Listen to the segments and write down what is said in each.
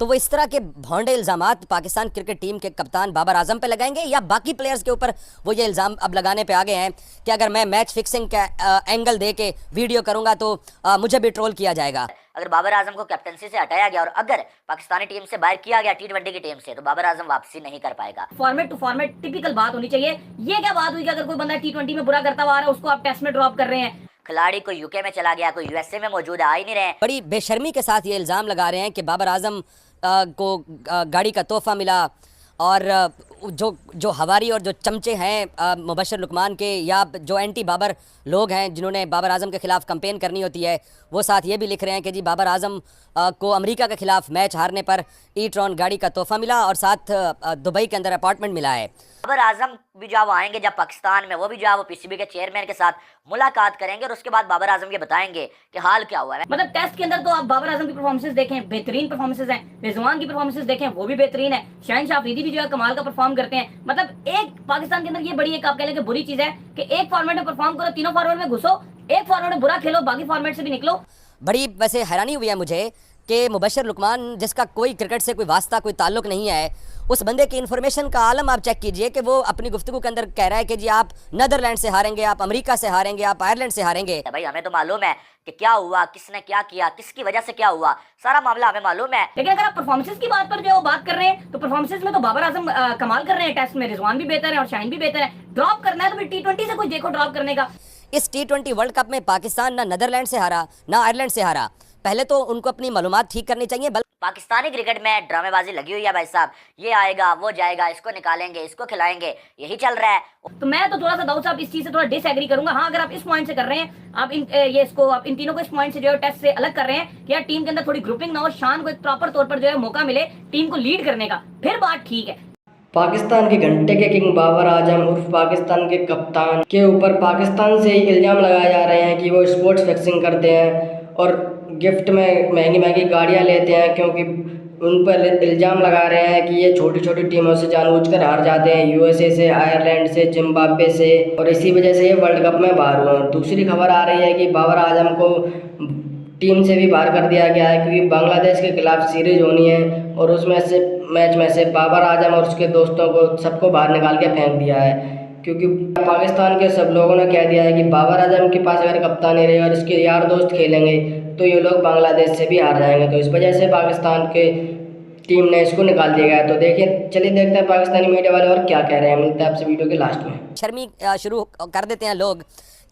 तो वो इस तरह के भौंडे इल्ज़ामात पाकिस्तान क्रिकेट टीम के कप्तान बाबर आजम पे लगाएंगे या बाकी प्लेयर्स के ऊपर वो ये इल्ज़ाम अब लगाने पे आ गए हैं कि अगर मैं मैच फिक्सिंग का एंगल दे के वीडियो करूंगा तो मुझे भी ट्रोल किया जाएगा। अगर बाबर आजम को कैप्टनसी से हटाया गया और अगर पाकिस्तानी टीम से बाहर किया गया T20 की टीम से, तो बाबर आजम वापसी नहीं कर पाएगा। फॉर्मेट टू फॉर्मेट टिपिकल बात होनी चाहिए। ये क्या बात हुई कि अगर कोई बंदा T20 में बुरा करता हुआ आ रहा है उसको आप टेस्ट में ड्रॉप कर रहे हैं। खिलाड़ी कोई यूके में चला गया, कोई यूएसए में मौजूद आ ही नहीं रहे। बड़ी बेशर्मी के साथ ये इल्ज़ाम लगा रहे हैं कि बाबर आजम को गाड़ी का तोहफा मिला और जो हवारी और जो चमचे हैं मुबशर लुकमान के या जो एंटी बाबर लोग हैं जिन्होंने बाबर आजम के ख़िलाफ़ कंपेन करनी होती है, वो साथ ये भी लिख रहे हैं कि जी बाबर आजम को अमेरिका के ख़िलाफ़ मैच हारने पर ई-ट्रॉन गाड़ी का तोहफा मिला और साथ दुबई के अंदर अपार्टमेंट मिला है। बाबर आजम भी जब वो आएंगे जब पाकिस्तान में, वो भी जब वो पीसीबी के चेयरमैन के साथ मुलाकात करेंगे और उसके बाद बाबर आजम के बताएंगे कि हाल क्या हुआ है। मतलब टेस्ट के अंदर तो आप बाबर आजम की परफॉर्मेंसेस देखें, बेहतरीन परफॉर्मेंसेस हैं। रिजवान की परफॉर्मेंसेस देखें, वो भी बेहतरीन है। शाहीन शाह अफरीदी भी जो है कमाल का परफॉर्म करते हैं। मतलब एक पाकिस्तान के अंदर ये बड़ी एक आप कह लें कि बुरी चीज है कि एक फॉर्मेट में परफॉर्म करो, तीनों फॉर्मेट में घुसो, एक फॉर्मेट में बुरा खेलो, बाकी फॉर्मेट से भी निकलो। बड़ी वैसे हैरानी हुई है मुझे कि मुबशर लुकमान जिसका कोई क्रिकेट से कोई वास्ता कोई ताल्लुक नहीं है, उस बंदे की इन्फॉर्मेशन का आलम आप चेक कीजिए कि वो अपनी गुफ्तगू के अंदर कह रहा है कि जी आप नीदरलैंड से हारेंगे, आप अमेरिका से हारेंगे, आप आयरलैंड से हारेंगे। भाई हमें तो मालूम है कि क्या हुआ, किसने क्या किया, किसकी वजह से क्या हुआ, सारा मामला हमें मालूम है। लेकिन अगर आप परफॉर्मेंसेस की बात पर जो है बात कर रहे हैं तो परफॉर्मेंसेस में तो बाबर आजम कमाल कर रहे हैं। टेस्ट में रिजवान भी बेहतर है और शाहीन भी बेहतर है। ड्रॉप करना है तो फिर T20 से कोई देखो ड्रॉप करने का। इस T20 वर्ल्ड कप में पाकिस्तान ना नीदरलैंड से हारा ना आयरलैंड से हारा। पहले तो उनको अपनी मालूमात ठीक करनी चाहिए। पाकिस्तानी क्रिकेट में ड्रामेबाजी लगी हुई है भाई साहब, ये आएगा वो जाएगा, इसको निकालेंगे इसको खिलाएंगे, यही चल रहा है। तो मैं तो थोड़ा सा दाऊद साहब इस चीज से थोड़ा डिसएग्री करूंगा। हाँ, अगर आप इस पॉइंट से कर रहे हैं, आप इन तीनों को इस पॉइंट से जो है टेस्ट से अलग कर रहे हैं कि यार टीम के अंदर थोड़ी ग्रुपिंग ना हो, शान को एक प्रॉपर तौर पर जो है मौका मिले टीम को लीड करने का, फिर बात ठीक है। पाकिस्तान के घंटे के किंग बाबर आजम उर्फ पाकिस्तान के कप्तान के ऊपर पाकिस्तान से इल्ज़ाम लगाए जा रहे हैं कि वो स्पोर्ट्स फिक्सिंग करते हैं और गिफ्ट में महंगी महंगी गाड़ियां लेते हैं, क्योंकि उन पर इल्ज़ाम लगा रहे हैं कि ये छोटी छोटी टीमों से जानबूझकर हार जाते हैं, यूएसए से, आयरलैंड से, जिम्बाब्वे से, और इसी वजह से ये वर्ल्ड कप में बाहर हुए। दूसरी खबर आ रही है कि बाबर आजम को टीम से भी बाहर कर दिया गया है क्योंकि बांग्लादेश के खिलाफ सीरीज होनी है और उसमें से मैच में से बाबर आजम और उसके दोस्तों को सबको बाहर निकाल के फेंक दिया है, क्योंकि पाकिस्तान के सब लोगों ने कह दिया है कि बाबर आजम के पास अगर कप्तानी रही और इसके यार दोस्त खेलेंगे तो ये लोग बांग्लादेश से भी हार जाएंगे। तो इस वजह से पाकिस्तान के टीम ने इसको निकाल दिया गया। तो देखिए, चलिए देखते हैं पाकिस्तानी मीडिया वाले और क्या कह रहे हैं। मिलते हैं आपसे वीडियो के लास्ट में। शर्मी शुरू कर देते हैं लोग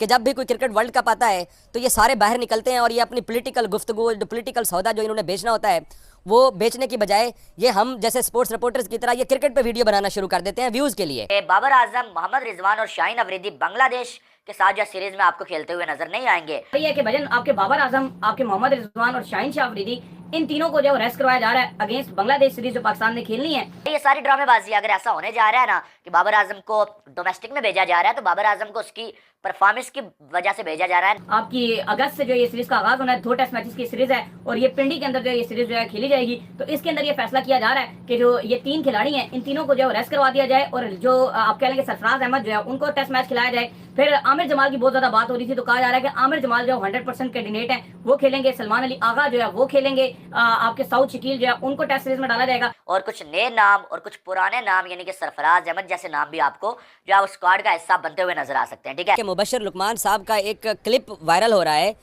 कि जब भी कोई क्रिकेट वर्ल्ड कप आता है तो ये सारे बाहर निकलते हैं और ये अपनी पॉलिटिकल गुफ्तगू, जो पॉलिटिकल सौदा जो इन्होंने बेचना होता है वो बेचने की बजाय ये हम जैसे स्पोर्ट्स रिपोर्टर्स की तरह ये क्रिकेट पे वीडियो बनाना शुरू कर देते हैं व्यूज के लिए। बाबर आजम, मोहम्मद रिजवान और शाहीन अफरीदी बांग्लादेश के साथ जो सीरीज में आपको खेलते हुए नजर नहीं आएंगे। ये कि भजन आपके बाबर आजम, आपके मोहम्मद रिजवान और शाहीन शाह अफरीदी, इन तीनों को जो रेस्ट करवाया जा रहा है अगेंस्ट बांग्लादेश सीरीज जो पाकिस्तान ने खेलनी है। ये सारी ड्रामेबाजी अगर ऐसा होने जा रहा है ना कि बाबर आजम को डोमेस्टिक में भेजा जा रहा है, तो बाबर आजम को उसकी परफॉर्मेंस की वजह से भेजा जा रहा है। आपकी अगस्त से जो ये सीरीज का आगाज होना है, 2 टेस्ट मैचेस की सीरीज है और ये पिंडी के अंदर जो ये सीरीज जो है खेली जाएगी। तो इसके अंदर ये फैसला किया जा रहा है कि जो ये 3 खिलाड़ी हैं इन तीनों को जो रेस्ट करवा दिया जाए और जो आप कह लेंगे सरफराज अहमद जो है उनको टेस्ट मैच खिलाया जाए। फिर आमिर जमाल की बहुत ज्यादा बात हो रही थी तो कहा जा रहा है कि आमिर जमाल जो 100% कैंडिडेट है वो खेलेंगे, सलमान अली आगा जो है वो खेलेंगे, आपके साउथ शकील जो है उनको टेस्ट सीरीज में डाला जाएगा। और कुछ नए नाम और कुछ पुराने नाम यानी कि सरफराज अहमद जैसे नाम भी आपको जो है स्क्वाड का हिस्सा बनते हुए नजर आ सकते हैं। ठीक है, मुबशर लुकमान साहब का एक क्लिप वायरल हो रहा है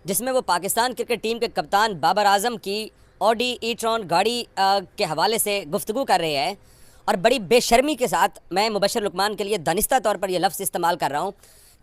जिसमें वो पाकिस्तान क्रिकेट टीम के कप्तान बाबर आजम की ऑडी ई-ट्रॉन गाड़ी के हवाले से गुफ्तगू कर रहे हैं और बड़ी बेशर्मी के साथ मैं मुबशर लुकमान के लिए दानिस्ता तौर पर यह लफ्ज़ इस्तेमाल कर रहा हूँ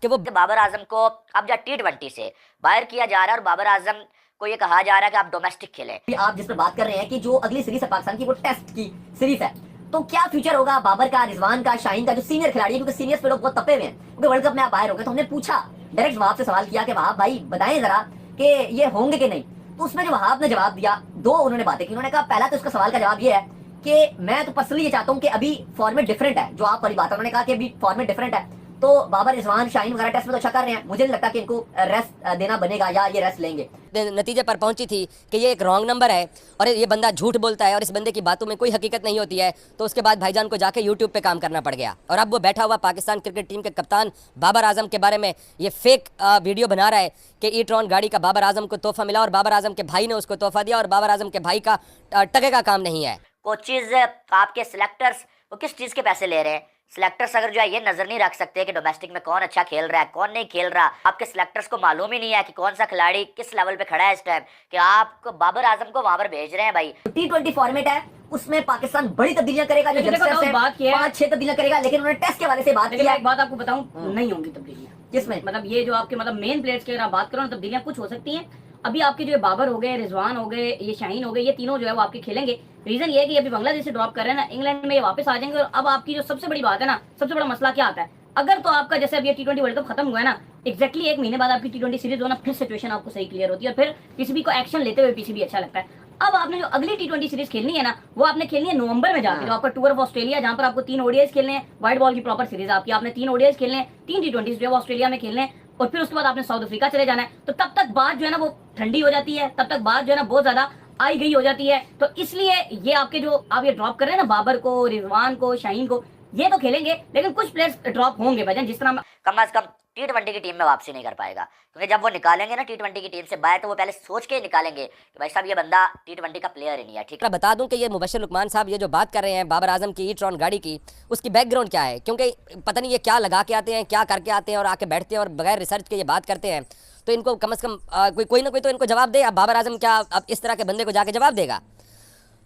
कि वो बाबर आजम को अब जब T20 से बाहर किया जा रहा है और बाबर आजम को ये कहा जा रहा है कि आप डोमेस्टिक खेलें। आप जिस पर बात कर रहे हैं कि जो अगली सीरीज है पाकिस्तान की वो टेस्ट की सीरीज है, तो क्या फ्यूचर होगा बाबर का, रिजवान का, शाहीन का, जो सीनियर खिलाड़ी है, क्योंकि सीनियर्स पे लोग बहुत तपे हुए हैं क्योंकि वर्ल्ड कप में आप बाहर हो गए। तो हमने पूछा डायरेक्ट वहाब से सवाल किया कि वहाब भाई बताएं जरा कि ये होंगे कि नहीं। तो उसमें जो वहाब ने जवाब दिया, 2 उन्होंने बातें की। उन्होंने कहा पहला तो उसका सवाल का जवाब ये है कि मैं तो पर्सनली ये चाहता हूँ कि अभी फॉर्मेट डिफरेंट है, जो आप वाली बात है। उन्होंने कहा कि अभी फॉर्मेट डिफरेंट है तो बाबर, रिजवान, शाहीन वगैरह टेस्ट में तो अच्छा कर रहे हैं, मुझे नहीं लगता कि इनको रेस्ट देना बनेगा या ये रेस्ट लेंगे। नतीजे पर पहुंची थी कि ये एक रॉन्ग नंबर है और ये बंदा झूठ बोलता है और इस बंदे की बातों में कोई हकीकत नहीं होती है। तो उसके बाद भाईजान को जाके यूट्यूब पे काम करना पड़ गया और अब वो बैठा हुआ पाकिस्तान क्रिकेट टीम के कप्तान बाबर आजम के बारे में ये फेक वीडियो बना रहा है कि ई-ट्रॉन गाड़ी का बाबर आजम को तोहफा मिला और बाबर आजम के भाई ने उसको तोहफा दिया और बाबर आजम के भाई का टके का काम नहीं है। कोचेज, आपके सिलेक्टर्स, वो किस चीज़ के पैसे ले रहे हैं? सिलेक्टर्स अगर जो है ये नजर नहीं रख सकते कि डोमेस्टिक में कौन अच्छा खेल रहा है कौन नहीं खेल रहा, आपके सिलेक्टर्स को मालूम ही नहीं है कि कौन सा खिलाड़ी किस लेवल पे खड़ा है इस टाइम, कि आप बाबर आजम को वहां पर भेज रहे हैं। भाई T20 फॉर्मेट है, उसमें पाकिस्तान बड़ी तब्दीलियां करेगा, जो यंगस्टर्स हैं, बात किया है 5-6 तब्दीलियां करेगा, लेकिन उन्होंने टेस्ट के वाले से बात लेकिन किया। एक बात आपको बताऊं, नहीं होंगी तब्दीलियां। किसमें? मतलब ये जो आपके मतलब मेन प्लेयर्स की अगर आप बात करो ना, तब्दीलियां कुछ हो सकती हैं। अभी आपके जो बाबर हो गए, रिजवान हो गए, ये शाहीन हो गए, ये तीनों जो है वो आपके खेलेंगे। रीजन ये है कि अभी बांग्लादेश से ड्रॉप कर रहे हैं ना, इंग्लैंड में ये वापस आ जाएंगे। और अब आपकी जो सबसे बड़ी बात है ना, सबसे बड़ा मसला क्या आता है, अगर तो आपका जैसे अब ये T20 वर्ल्ड कप खत्म हुआ है ना, एग्जैक्टली 1 महीने बाद आपकी T20 सीरीज हो ना, फिर सिचुएशन आपको सही क्लियर होती है और फिर पीसीबी को एक्शन लेते हुए पीसीबी अच्छा लगता है। अब आपने जो अगली T20 सीरीज खेलनी है ना, वो आपने खेलनी है नवंबर में जाके, जो आपका टूर ऑफ ऑस्ट्रेलिया, जहां पर आपको 3 ओडीआईज खेलने हैं, व्हाइट बॉल की प्रॉपर सीरीज आपकी, आपने 3 ओडीआईज खेलने हैं, 3 T20 जो है ऑस्ट्रेलिया में खेलने हैं और फिर उसके बाद आपने साउथ अफ्रीका चले जाना है। तो तब तक बात जो है ना वो ठंडी हो जाती है, तब तक बात जो है ना बहुत ज्यादा आई गई हो जाती है। तो इसलिए ये आपके जो आप ये ड्रॉप कर रहे हैं ना, बाबर को, रिजवान को, शाहीन को, ये तो खेलेंगे लेकिन कुछ प्लेयर्स ड्रॉप होंगे भाईजान। जिस तरह कम अज कम T20 की टीम में वापसी नहीं कर पाएगा, क्योंकि जब वो निकालेंगे ना T20 की टीम से बाहर, तो वो पहले सोच के ही निकालेंगे कि भाई साहब ये बंदा T20 का प्लेयर ही नहीं है। ठीक है, बता दूं कि ये मुबशर लुकमान साहब ये जो बात कर रहे हैं बाबर आजम की ई-ट्रॉन गाड़ी की, उसकी बैकग्राउंड क्या है, क्योंकि पता नहीं ये क्या लगा के आते हैं, क्या करके आते हैं और आके बैठते हैं और बगैर रिसर्च के ये बात करते हैं। तो इनको कम से कम कोई ना कोई तो इनको जवाब दे। अब बाबर आजम क्या अब इस तरह के बंदे को जाके जवाब देगा?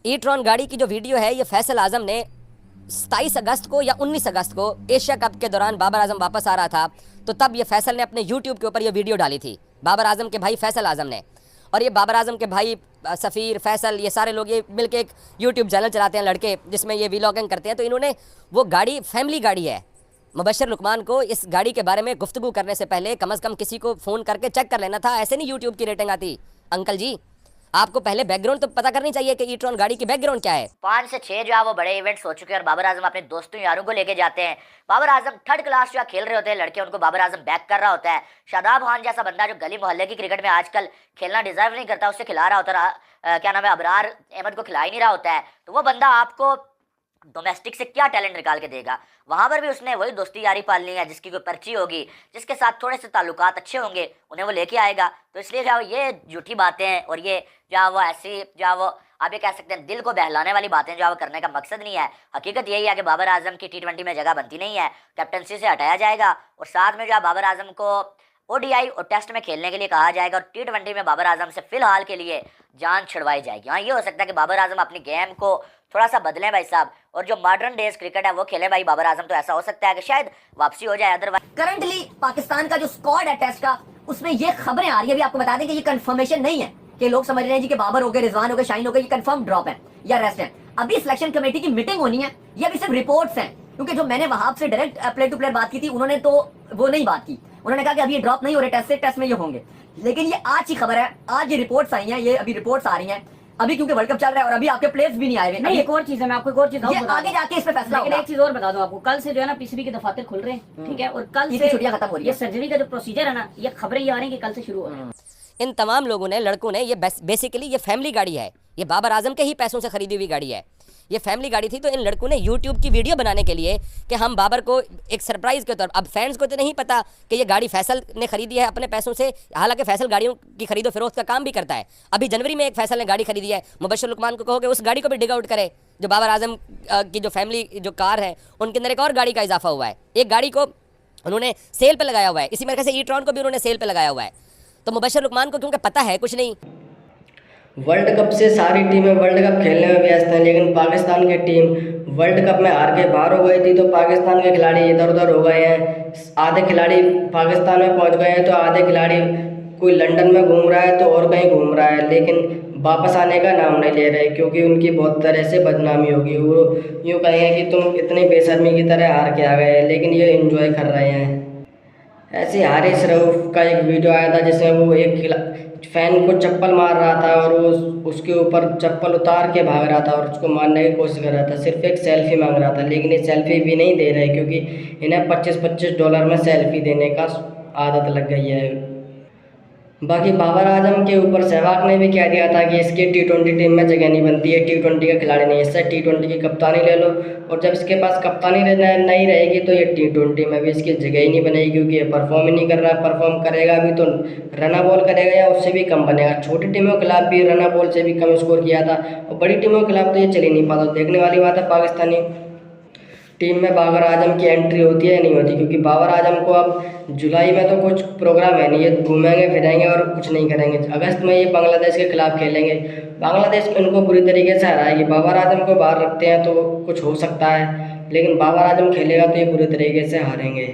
ई-ट्रॉन गाड़ी की जो वीडियो है ये फैसल आजम ने 27 अगस्त को या 19 अगस्त को एशिया कप के दौरान बाबर आजम वापस आ रहा था, तो तब ये फैसल ने अपने यूट्यूब के ऊपर ये वीडियो डाली थी, बाबर आजम के भाई फैसल आजम ने। और ये बाबर आजम के भाई सफ़ीर, फैसल, ये सारे लोग ये मिलके एक यूट्यूब चैनल चलाते हैं लड़के, जिसमें ये व्लॉगिंग करते हैं। तो इन्होंने वो गाड़ी फैमिली गाड़ी है, मुबशर लुकमान को इस गाड़ी के बारे में गुफ्तगू करने से पहले कम से कम किसी को फ़ोन करके चेक कर लेना था। ऐसे नहीं यूट्यूब की रेटिंग आती। अंकल जी, आपको पहले बैकग्राउंड तो पता करनी चाहिए कि ई-ट्रॉन गाड़ी की बैकग्राउंड क्या है। 5 से 6 जो है वो बड़े इवेंट्स हो चुके हैं और बाबर आजम अपने दोस्तों यारों को लेके जाते हैं। बाबर आजम थर्ड क्लास जो खेल रहे होते हैं लड़के, उनको बाबर आजम बैक कर रहा होता है। शादाब खान जैसा बंदा जो गली मोहल्ले की क्रिकेट में आजकल खेलना डिजर्व नहीं करता, उससे खिला रहा होता है, क्या नाम है, अबरार अहमद को खिला ही नहीं रहा होता है। तो वो बंदा आपको डोमेस्टिक से क्या टैलेंट निकाल के देगा? वहां पर भी उसने वही दोस्ती यारी पालनी है, जिसकी कोई पर्ची होगी, जिसके साथ थोड़े से ताल्लुकात अच्छे होंगे, उन्हें वो लेके आएगा। तो इसलिए जो ये झूठी बातें हैं और ये जो वो ऐसी जो वो आप ये कह सकते हैं दिल को बहलाने वाली बातें जो वो करने का मकसद नहीं है। हकीकत यही है कि बाबर आजम की T20 में जगह बनती नहीं है, कैप्टनसी से हटाया जाएगा और साथ में जो बाबर आजम को ODI और टेस्ट में खेलने के लिए कहा जाएगा और T20 में बाबर आजम से फिलहाल के लिए जान छुड़वाई जाएगी। हाँ, ये हो सकता है कि बाबर आजम अपनी गेम को थोड़ा सा बदलें भाई साहब, और जो मॉडर्न डेज क्रिकेट है वो खेले भाई बाबर आजम। तो ऐसा हो सकता है कि शायद वापसी हो जाए। अदरवाइज करंटली पाकिस्तान का जो स्क्वाड है टेस्ट का, उसमें ये खबरें आ रही है, अभी आपको बता दें कि ये कंफर्मेशन नहीं है कि लोग समझ रहे हैं जी कि बाबर हो गए, रिजवान हो गए, शाहीन हो गए, ये कंफर्म ड्रॉप है या रेस्ट है। अभी सिलेक्शन कमेटी की मीटिंग होनी है, ये अभी सिर्फ रिपोर्ट्स हैं, क्योंकि जो मैंने वहां से डायरेक्ट प्लेयर टू प्लेयर बात की थी, उन्होंने तो वो नहीं बात की। उन्होंने कहा कि अभी ये ड्रॉप नहीं हो रहे टेस्ट से, टेस्ट में ये होंगे। लेकिन ये आज की खबर है, आज ये रिपोर्ट्स आई हैं, ये अभी रिपोर्ट्स आ रही हैं अभी, क्योंकि वर्ल्ड कप चल रहा है और अभी आपके प्लेयर्स भी नहीं आए हुए। नहीं, एक और चीज है, मैं आपको एक और चीज आगे जाके इस पे फैसला लेकिन होगा। एक चीज और बता दूं आपको, कल से जो है ना पीसीबी के दफातर खुल रहे हैं, ठीक है, और कल से छुट्टियां खत्म हो रही है। ये सर्जरी का जो प्रोसीजर है ना, ये खबरें ये आ रही हैं कि कल से शुरू हो रहा है। इन तमाम लोगों ने, लड़कों ने, ये बेसिकली ये फैमिली गाड़ी है, ये बाबर आजम के ही पैसों से खरीदी हुई गाड़ी है। ये फैमिली गाड़ी थी। तो इन लड़कों ने यूट्यूब की वीडियो बनाने के लिए कि हम बाबर को एक सरप्राइज़ के तौर पर, अब फैंस को तो नहीं पता कि ये गाड़ी फैसल ने खरीदी है अपने पैसों से, हालांकि फैसल गाड़ियों की खरीदो फरोख्त का काम भी करता है। अभी जनवरी में एक फैसल ने गाड़ी खरीदी है, मुबशर लुकमान को कहोगे उस गाड़ी को भी डिग आउट करे। जो बाबर आजम की जो फैमिली जो कार है, उनके अंदर एक और गाड़ी का इजाफा हुआ है, एक गाड़ी को उन्होंने सेल पर लगाया हुआ है। इसी तरीके से ई-ट्रॉन को भी उन्होंने सेल पर लगाया हुआ है। तो मुबशर लुकमान को क्योंकि पता है कुछ नहीं, वर्ल्ड कप से सारी टीमें वर्ल्ड कप खेलने में व्यस्त हैं, लेकिन पाकिस्तान की टीम वर्ल्ड कप में हार के बाहर हो गई थी। तो पाकिस्तान के खिलाड़ी इधर उधर हो गए हैं, आधे खिलाड़ी पाकिस्तान में पहुंच गए हैं, तो आधे खिलाड़ी कोई लंदन में घूम रहा है तो और कहीं घूम रहा है, लेकिन वापस आने का नाम नहीं ले रहे, क्योंकि उनकी बहुत तरह से बदनामी होगी। वो यूँ कहेंगे कि तुम इतनी बेशर्मी की तरह हार के आ गए, लेकिन ये एंजॉय कर रहे हैं। ऐसे हारिस रऊफ का एक वीडियो आया था जिसमें वो एक फैन को चप्पल मार रहा था और वो उसके ऊपर चप्पल उतार के भाग रहा था और उसको मारने की कोशिश कर रहा था। सिर्फ एक सेल्फी मांग रहा था, लेकिन ये सेल्फी भी नहीं दे रहे क्योंकि इन्हें $25-25 में सेल्फी देने का आदत लग गई है। बाकी बाबर आजम के ऊपर सहवाग ने भी कह दिया था कि इसकी T20 टीम में जगह नहीं बनती है, T20 का खिलाड़ी नहीं है, इससे T20 की कप्तानी ले लो। और जब इसके पास कप्तानी नहीं रहेगी तो ये T20 में भी इसकी जगह ही नहीं बनेगी क्योंकि ये परफॉर्म ही नहीं कर रहा है। परफॉर्म करेगा भी तो रना बॉल करेगा या उससे भी कम बनेगा। छोटी टीमों के खिलाफ भी रना बॉल से भी कम स्कोर किया था और बड़ी टीमों के खिलाफ तो ये चल ही नहीं पाता। देखने वाली बात है पाकिस्तानी टीम में बाबर आजम की एंट्री होती है नहीं होती, क्योंकि बाबर आजम को अब जुलाई में तो कुछ प्रोग्राम है नहीं, ये घूमेंगे फिरेंगे और कुछ नहीं करेंगे। अगस्त में ये बांग्लादेश के खिलाफ खेलेंगे, बांग्लादेश इनको बुरी तरीके से हराएगी। बाबर आजम को बाहर रखते हैं तो कुछ हो सकता है, लेकिन बाबर आजम खेलेगा तो ये बुरी तरीके से हारेंगे।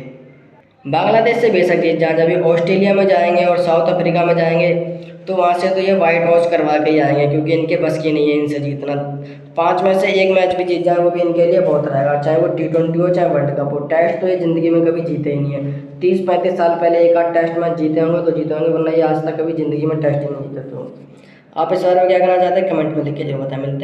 बांग्लादेश से बेशक जीत जाए, जब ये ऑस्ट्रेलिया में जाएंगे और साउथ अफ्रीका में जाएंगे तो वहाँ से तो ये वाइट वॉश करवा के ही आएंगे क्योंकि इनके बस की नहीं है इनसे जीतना। 5 में से 1 मैच भी जीत जाए वो भी इनके लिए बहुत रहेगा, चाहे वो T20 हो चाहे वर्ल्ड कप हो। टेस्ट तो ये ज़िंदगी में कभी जीते ही नहीं है। 30-35 साल पहले एक आध टेस्ट मैच जीते होंगे तो जीते होंगे, वरना ये आज तक कभी ज़िंदगी में टेस्ट ही नहीं जीते। तो आप इस बारे में क्या कहना चाहते हैं कमेंट में लिख के जरूर बताएं। मिलते हैं।